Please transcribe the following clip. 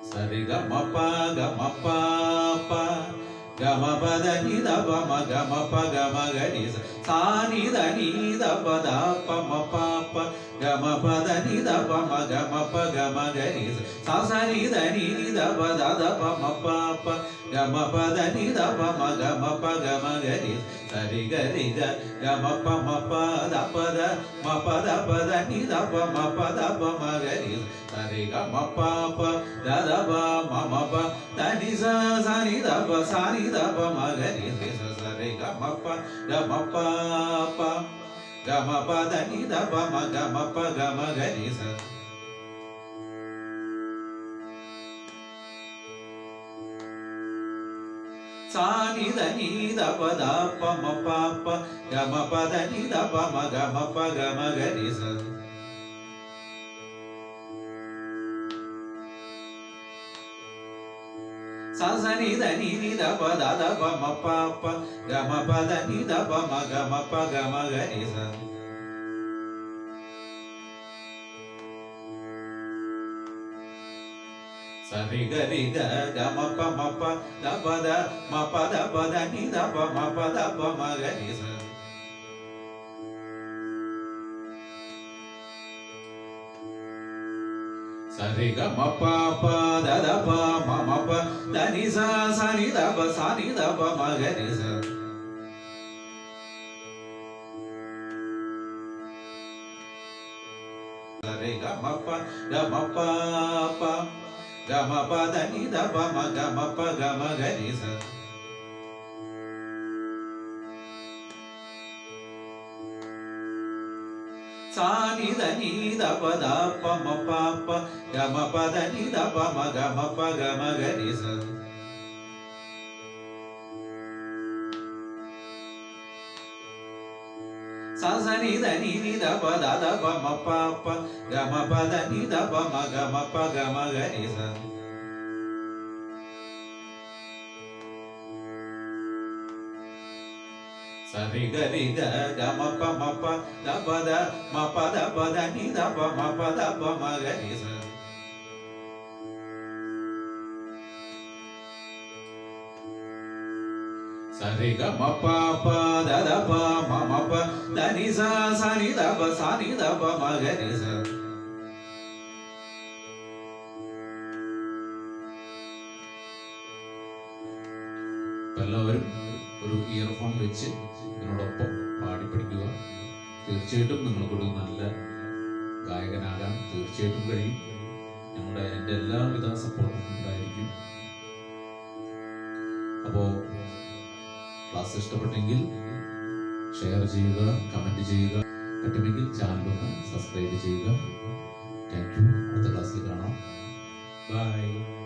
Sari ga ma pa ga ma pa pa ga ma pa da ni da pa ma ga ma pa ga ma ga ni sa ni da pa da pa ma pa pa ga ma pa da ni da pa ma ga ma pa ga ma ga ni sa sa ni da pa da pa ma pa pa ga ma pa da ni da pa ma ga ma pa ga ma ga ni sa ri ga ga ma pa da pa da ni da pa ma ma ga ni sa ri ga ma pa da pa ma pa da ni sa ni da pa ma ga ni sa ri ga ma pa pa ga ma pa da ni da pa ma ga ma pa ga ma ga ni sa sa ni da pa da pa ma pa pa ga ma pa da ni da pa ma ga ma pa ga ma ga ni sa sa sa ni da pa da pa ma pa pa ga ma pa da ni da pa ma ga ma pa ga ma ga ni sa sa ri ga ga ma pa da pa da ni da pa ma ga ni sa sa ri ga ma pa da pa ma pa da ni sa ni da pa ma ga ni sa sa ri ga ma pa pa ga ma pa da ni da pa ma ga ma pa ga ma ga ni sa sa ni da pa da pa ma pa pa ga ma pa da ni da pa ma ga ma pa ga ma ga ni sa sa sa ni da pa da pa ma pa pa ga ma pa da ni da pa ma ga ma pa ga ma ga ni sa sa ri ga ga ma pa da pa da ni da pa ma ga ni sa sa ri ga ma pa da pa ma pa da ni sa ni da pa ma ga ni sa എല്ലാവരും ഒരു earphone വെച്ച് ഇതിനോടൊപ്പം പാടി പഠിക്കുക. തീർച്ചയായിട്ടും നിങ്ങൾക്കൊരു നല്ല ഗായകനാകാൻ തീർച്ചയായിട്ടും കഴിയും. എൻ്റെ എല്ലാവിധ സപ്പോർട്ടും ഉണ്ടായിരിക്കും. അപ്പോൾ ക്ലാസ് ഇഷ്ടപ്പെട്ടെങ്കിൽ ഷെയർ ചെയ്യുക, കമൻറ്റ് ചെയ്യുക, പറ്റുമെങ്കിൽ ചാനലൊന്ന് സബ്സ്ക്രൈബ് ചെയ്യുക. Thank you. അടുത്ത ക്ലാസ്സിൽ കാണാം. ബൈ.